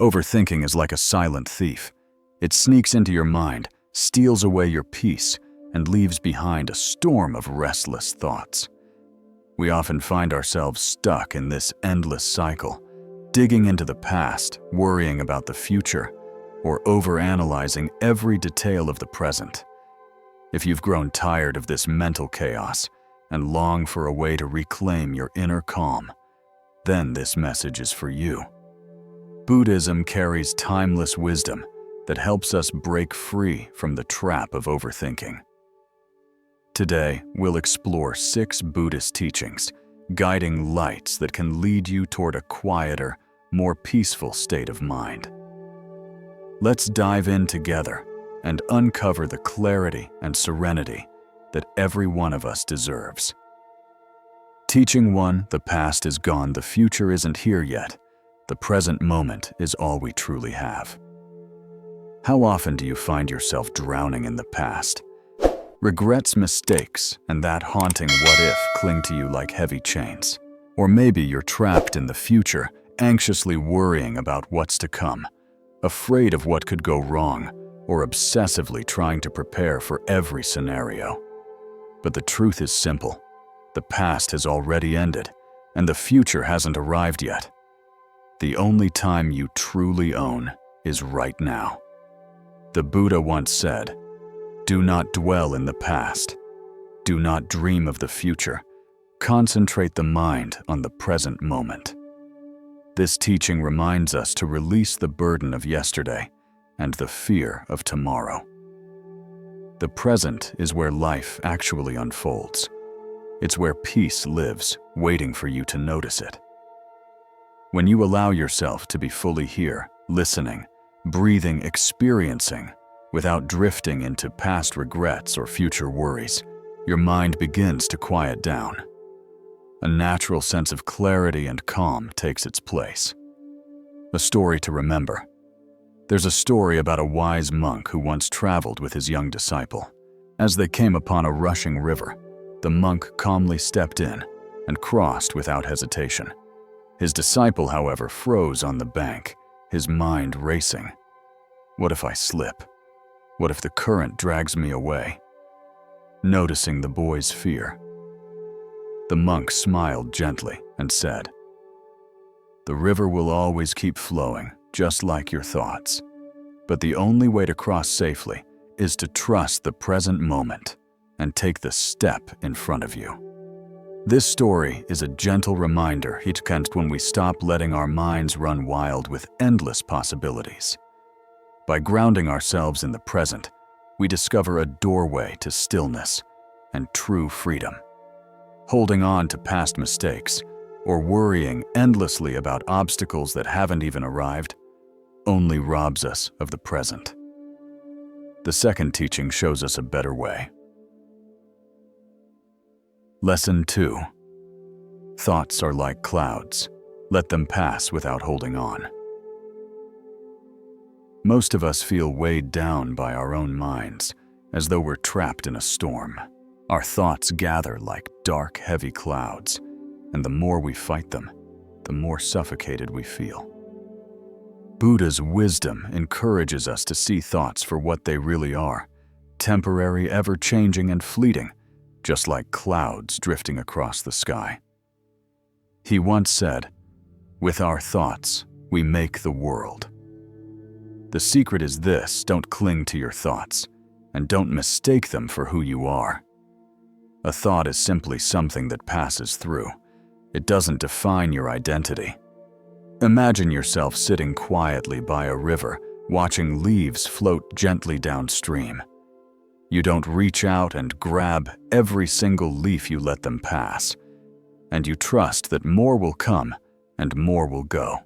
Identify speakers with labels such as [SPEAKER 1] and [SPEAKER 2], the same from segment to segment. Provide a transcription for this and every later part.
[SPEAKER 1] Overthinking is like a silent thief. It sneaks into your mind, steals away your peace, and leaves behind a storm of restless thoughts. We often find ourselves stuck in this endless cycle, digging into the past, worrying about the future, or overanalyzing every detail of the present. If you've grown tired of this mental chaos and long for a way to reclaim your inner calm, then this message is for you. Buddhism carries timeless wisdom that helps us break free from the trap of overthinking. Today, we'll explore 6 Buddhist teachings, guiding lights that can lead you toward a quieter, more peaceful state of mind. Let's dive in together and uncover the clarity and serenity that every one of us deserves. Teaching 1, the past is gone, the future isn't here yet. The present moment is all we truly have. How often do you find yourself drowning in the past? Regrets, mistakes, and that haunting what if cling to you like heavy chains. Or maybe you're trapped in the future, anxiously worrying about what's to come, afraid of what could go wrong, or obsessively trying to prepare for every scenario. But the truth is simple. The past has already ended, and the future hasn't arrived yet. The only time you truly own is right now. The Buddha once said, "Do not dwell in the past. Do not dream of the future. Concentrate the mind on the present moment." This teaching reminds us to release the burden of yesterday and the fear of tomorrow. The present is where life actually unfolds. It's where peace lives, waiting for you to notice it. When you allow yourself to be fully here, listening, breathing, experiencing, without drifting into past regrets or future worries, your mind begins to quiet down. A natural sense of clarity and calm takes its place. A story to remember. There's a story about a wise monk who once traveled with his young disciple. As they came upon a rushing river, the monk calmly stepped in and crossed without hesitation. His disciple, however, froze on the bank, his mind racing. What if I slip? What if the current drags me away? Noticing the boy's fear, the monk smiled gently and said, "The river will always keep flowing, just like your thoughts. But the only way to cross safely is to trust the present moment and take the step in front of you." This story is a gentle reminder when we stop letting our minds run wild with endless possibilities. By grounding ourselves in the present, we discover a doorway to stillness and true freedom. Holding on to past mistakes or worrying endlessly about obstacles that haven't even arrived only robs us of the present. The second teaching shows us a better way. Lesson 2. Thoughts are like clouds. Let them pass without holding on. Most of us feel weighed down by our own minds, as though we're trapped in a storm. Our thoughts gather like dark, heavy clouds, and the more we fight them, the more suffocated we feel. Buddha's wisdom encourages us to see thoughts for what they really are, temporary, ever-changing, and fleeting, just like clouds drifting across the sky. He once said, "With our thoughts, we make the world." The secret is this: don't cling to your thoughts, and don't mistake them for who you are. A thought is simply something that passes through. It doesn't define your identity. Imagine yourself sitting quietly by a river, watching leaves float gently downstream. You don't reach out and grab every single leaf, you let them pass. And you trust that more will come and more will go.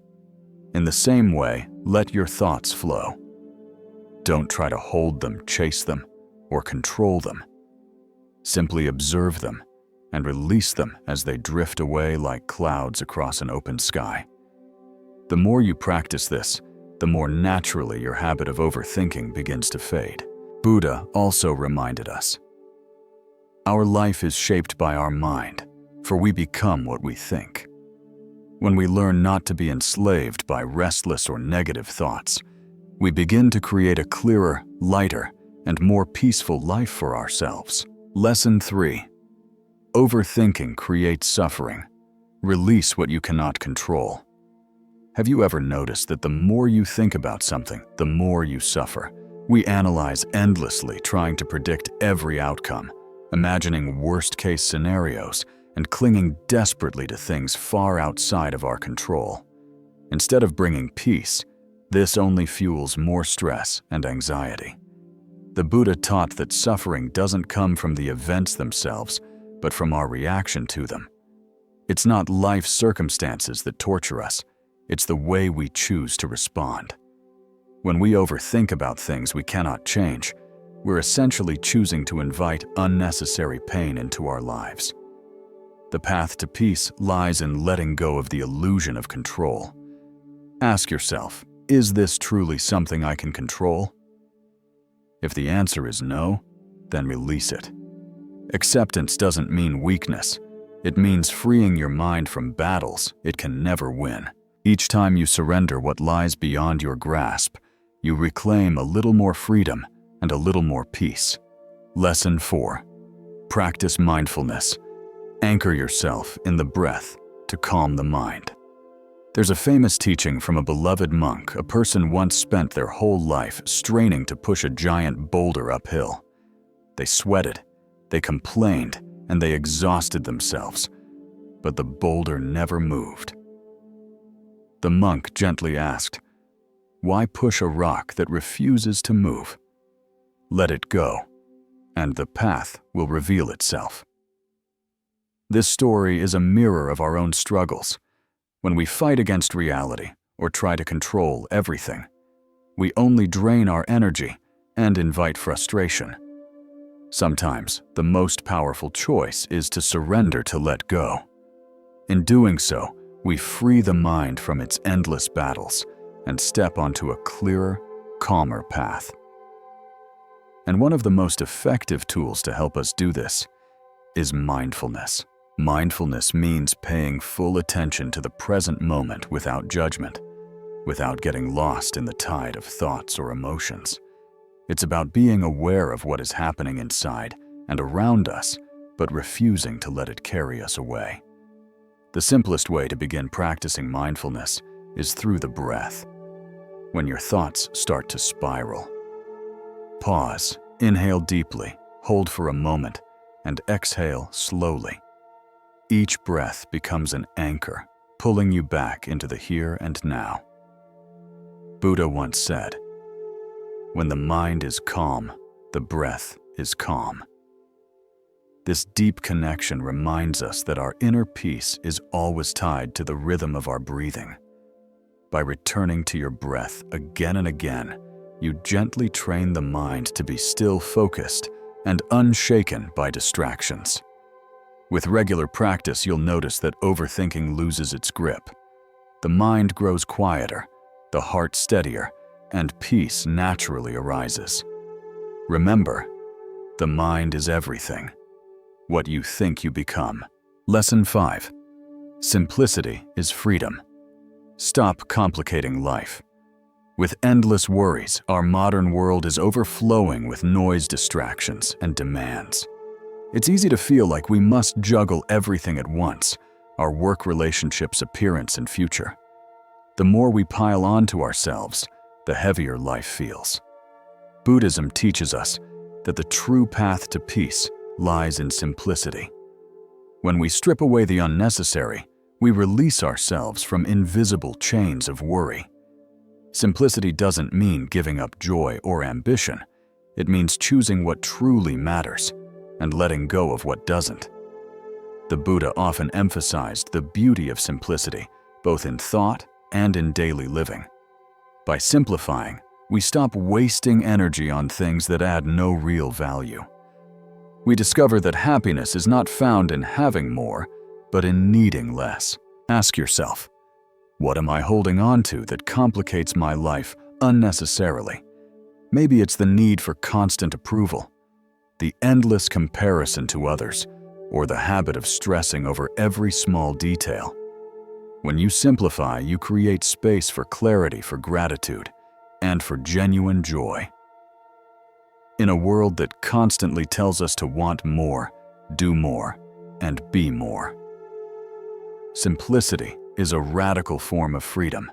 [SPEAKER 1] In the same way, let your thoughts flow. Don't try to hold them, chase them, or control them. Simply observe them and release them as they drift away like clouds across an open sky. The more you practice this, the more naturally your habit of overthinking begins to fade. Buddha also reminded us, our life is shaped by our mind, for we become what we think. When we learn not to be enslaved by restless or negative thoughts, we begin to create a clearer, lighter, and more peaceful life for ourselves. Lesson 3. Overthinking creates suffering. Release what you cannot control. Have you ever noticed that the more you think about something, the more you suffer? We analyze endlessly, trying to predict every outcome, imagining worst-case scenarios, and clinging desperately to things far outside of our control. Instead of bringing peace, this only fuels more stress and anxiety. The Buddha taught that suffering doesn't come from the events themselves, but from our reaction to them. It's not life's circumstances that torture us, it's the way we choose to respond. When we overthink about things we cannot change, we're essentially choosing to invite unnecessary pain into our lives. The path to peace lies in letting go of the illusion of control. Ask yourself, is this truly something I can control? If the answer is no, then release it. Acceptance doesn't mean weakness. It means freeing your mind from battles it can never win. Each time you surrender what lies beyond your grasp, you reclaim a little more freedom and a little more peace. Lesson 4. Practice mindfulness. Anchor yourself in the breath to calm the mind. There's a famous teaching from a beloved monk. A person once spent their whole life straining to push a giant boulder uphill. They sweated, they complained, and they exhausted themselves, but the boulder never moved. The monk gently asked, "Why push a rock that refuses to move? Let it go, and the path will reveal itself." This story is a mirror of our own struggles. When we fight against reality or try to control everything, we only drain our energy and invite frustration. Sometimes, the most powerful choice is to surrender to let go. In doing so, we free the mind from its endless battles and step onto a clearer, calmer path. And one of the most effective tools to help us do this is mindfulness. Mindfulness means paying full attention to the present moment without judgment, without getting lost in the tide of thoughts or emotions. It's about being aware of what is happening inside and around us, but refusing to let it carry us away. The simplest way to begin practicing mindfulness is through the breath. When your thoughts start to spiral, pause, inhale deeply, hold for a moment, and exhale slowly. Each breath becomes an anchor, pulling you back into the here and now. Buddha once said, "When the mind is calm, the breath is calm." This deep connection reminds us that our inner peace is always tied to the rhythm of our breathing. By returning to your breath again and again, you gently train the mind to be still, focused, and unshaken by distractions. With regular practice, you'll notice that overthinking loses its grip. The mind grows quieter, the heart steadier, and peace naturally arises. Remember, the mind is everything. What you think you become. Lesson 5. Simplicity is freedom. Stop complicating life. With endless worries, our modern world is overflowing with noise, distractions, and demands. It's easy to feel like we must juggle everything at once, our work, relationships, appearance, and future. The more we pile onto ourselves, the heavier life feels. Buddhism teaches us that the true path to peace lies in simplicity. When we strip away the unnecessary, we release ourselves from invisible chains of worry. Simplicity doesn't mean giving up joy or ambition. It means choosing what truly matters and letting go of what doesn't. The Buddha often emphasized the beauty of simplicity, both in thought and in daily living. By simplifying, we stop wasting energy on things that add no real value. We discover that happiness is not found in having more, but in needing less. Ask yourself, what am I holding on to that complicates my life unnecessarily? Maybe it's the need for constant approval, the endless comparison to others, or the habit of stressing over every small detail. When you simplify, you create space for clarity, for gratitude, and for genuine joy. In a world that constantly tells us to want more, do more, and be more, simplicity is a radical form of freedom,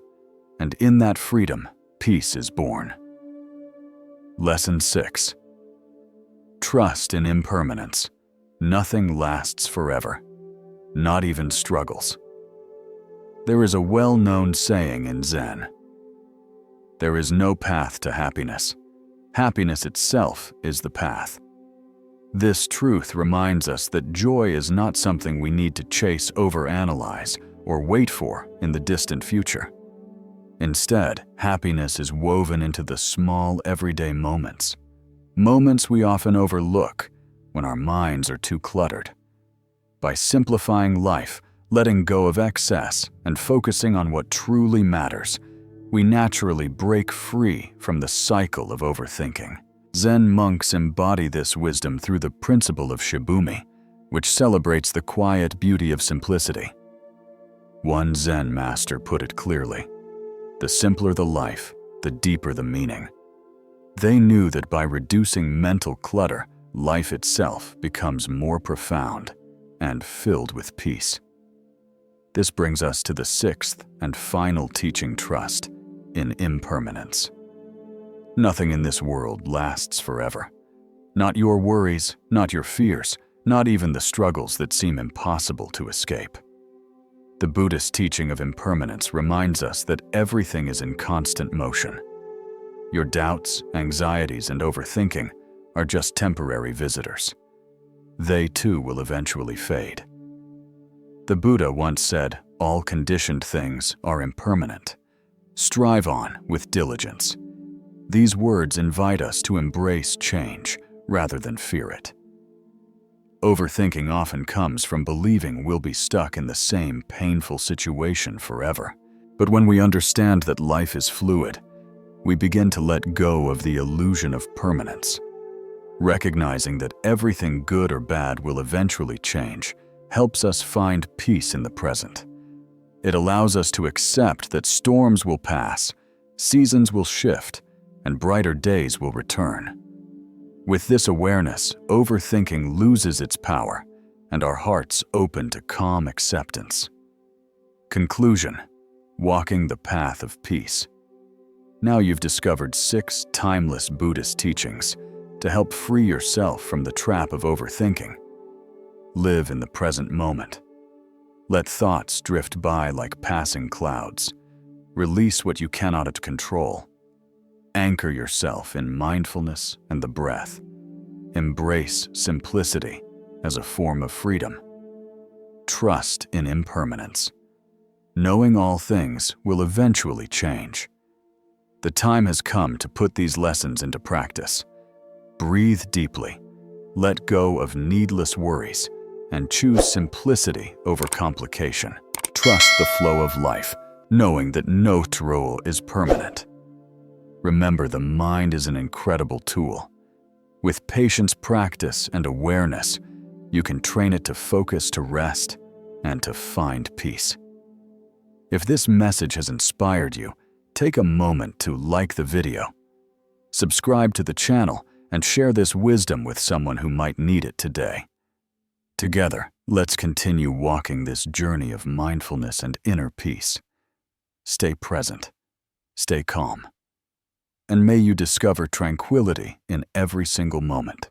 [SPEAKER 1] and in that freedom, peace is born. Lesson 6. Trust in impermanence. Nothing lasts forever, not even struggles. There is a well-known saying in Zen: there is no path to happiness. Happiness itself is the path. This truth reminds us that joy is not something we need to chase, overanalyze, or wait for in the distant future. Instead, happiness is woven into the small, everyday moments. Moments we often overlook when our minds are too cluttered. By simplifying life, letting go of excess, and focusing on what truly matters, we naturally break free from the cycle of overthinking. Zen monks embody this wisdom through the principle of shibumi, which celebrates the quiet beauty of simplicity. One Zen master put it clearly: the simpler the life, the deeper the meaning. They knew that by reducing mental clutter, life itself becomes more profound and filled with peace. This brings us to the sixth and final teaching: trust in impermanence. Nothing in this world lasts forever. Not your worries, not your fears, not even the struggles that seem impossible to escape. The Buddhist teaching of impermanence reminds us that everything is in constant motion. Your doubts, anxieties, and overthinking are just temporary visitors. They too will eventually fade. The Buddha once said, "All conditioned things are impermanent. Strive on with diligence." These words invite us to embrace change rather than fear it. Overthinking often comes from believing we'll be stuck in the same painful situation forever. But when we understand that life is fluid, we begin to let go of the illusion of permanence. Recognizing that everything good or bad will eventually change helps us find peace in the present. It allows us to accept that storms will pass, seasons will shift, and brighter days will return. With this awareness, overthinking loses its power, and our hearts open to calm acceptance. Conclusion: walking the path of peace. Now you've discovered 6 timeless Buddhist teachings to help free yourself from the trap of overthinking. Live in the present moment. Let thoughts drift by like passing clouds. Release what you cannot control. Anchor yourself in mindfulness and the breath. Embrace simplicity as a form of freedom. Trust in impermanence. Knowing all things will eventually change. The time has come to put these lessons into practice. Breathe deeply, let go of needless worries, and choose simplicity over complication. Trust the flow of life, knowing that no role is permanent. Remember, the mind is an incredible tool. With patience, practice, and awareness, you can train it to focus, to rest, and to find peace. If this message has inspired you, take a moment to like the video, subscribe to the channel, and share this wisdom with someone who might need it today. Together, let's continue walking this journey of mindfulness and inner peace. Stay present, stay calm, and may you discover tranquility in every single moment.